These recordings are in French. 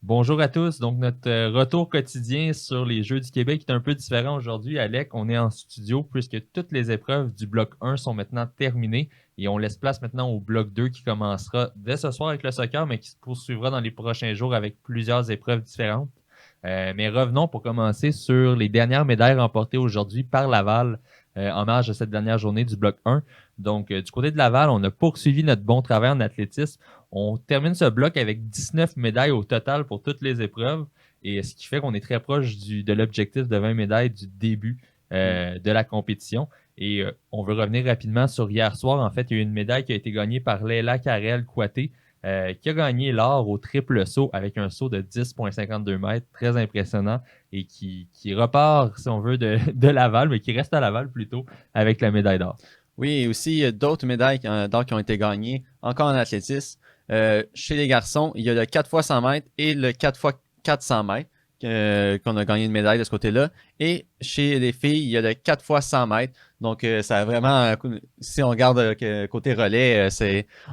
Bonjour à tous. Donc, notre retour quotidien sur les Jeux du Québec est un peu différent aujourd'hui. Alec, on est en studio puisque toutes les épreuves du bloc 1 sont maintenant terminées et on laisse place maintenant au bloc 2 qui commencera dès ce soir avec le soccer, mais qui se poursuivra dans les prochains jours avec plusieurs épreuves différentes. Mais revenons pour commencer sur les dernières médailles remportées aujourd'hui par Laval en marge de cette dernière journée du bloc 1. Donc, du côté de Laval, on a poursuivi notre bon travail en athlétisme. On termine ce bloc avec 19 médailles au total pour toutes les épreuves, et ce qui fait qu'on est très proche de l'objectif de 20 médailles du début de la compétition. Et on veut revenir rapidement sur hier soir. En fait, il y a eu une médaille qui a été gagnée par Leila Karel Kouaté, qui a gagné l'or au triple saut avec un saut de 10,52 mètres, très impressionnant, et qui repart, si on veut, de Laval, mais qui reste à Laval plutôt, avec la médaille d'or. Oui, et aussi, il y a d'autres médailles d'or qui ont été gagnées, encore en athlétisme. Chez les garçons, il y a le 4 x 100 mètres et le 4 x 400 mètres qu'on a gagné une médaille de ce côté-là. Et chez les filles, il y a le 4 x 100 mètres. Donc, ça a vraiment, si on regarde côté relais,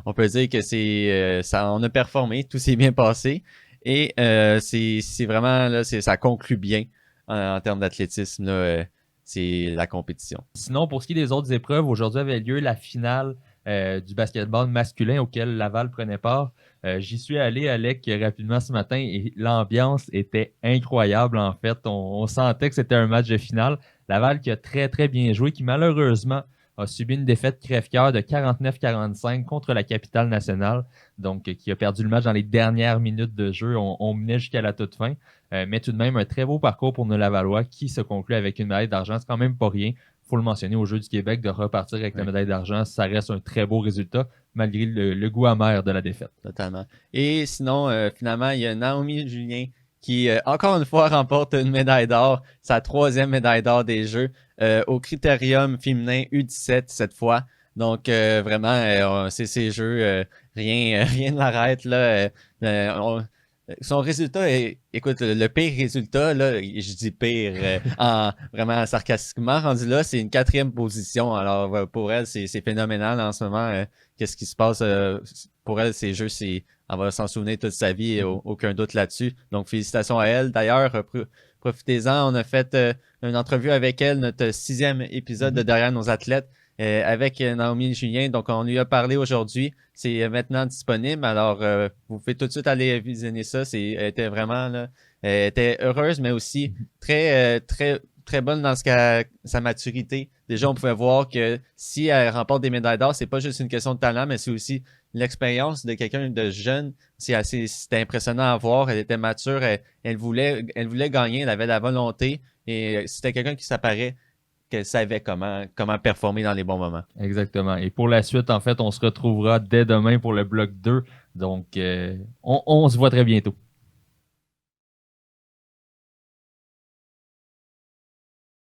on peut dire que on a performé, tout s'est bien passé. Et c'est vraiment, là, ça conclut bien en termes d'athlétisme, là, c'est la compétition. Sinon, pour ce qui est des autres épreuves, aujourd'hui avait lieu la finale du basketball masculin auquel Laval prenait part. J'y suis allé, Alec, rapidement ce matin et l'ambiance était incroyable en fait. On sentait que c'était un match de finale. Laval qui a très très bien joué, qui malheureusement a subi une défaite crève-cœur de 49-45 contre la capitale nationale, donc qui a perdu le match dans les dernières minutes de jeu. On menait jusqu'à la toute fin. Mais tout de même, un très beau parcours pour nos Lavallois qui se conclut avec une médaille d'argent. C'est quand même pas rien. Il faut le mentionner aux Jeux du Québec, de repartir avec la Oui. médaille d'argent, ça reste un très beau résultat, malgré le goût amer de la défaite. Totalement. Et sinon, finalement, il y a Naomi Julien qui, encore une fois, remporte une médaille d'or, sa troisième médaille d'or des Jeux, au Critérium féminin U17 cette fois. Donc, vraiment, c'est ces Jeux, rien, rien ne l'arrête, là. Son résultat est, écoute, le pire résultat, là, je dis pire, vraiment sarcastiquement rendu là, c'est une quatrième position. Alors, pour elle, c'est phénoménal en ce moment. Qu'est-ce qui se passe pour elle, ces jeux, elle va s'en souvenir toute sa vie, aucun doute là-dessus. Donc, félicitations à elle. D'ailleurs, profitez-en, on a fait une entrevue avec elle, notre 6e épisode de Derrière nos athlètes, avec Naomi Julien. Donc, on lui a parlé aujourd'hui. C'est maintenant disponible. Alors, vous pouvez tout de suite aller visionner ça. Elle était vraiment là, elle était heureuse, mais aussi très bonne dans sa maturité. Déjà, on pouvait voir que si elle remporte des médailles d'or, c'est pas juste une question de talent, mais c'est aussi l'expérience de quelqu'un de jeune. C'était impressionnant à voir. Elle était mature, elle voulait gagner, elle avait la volonté, et c'était quelqu'un qui s'apparaît qu'elle savait comment performer dans les bons moments. Exactement. Et pour la suite, en fait, on se retrouvera dès demain pour le bloc 2. Donc, on se voit très bientôt.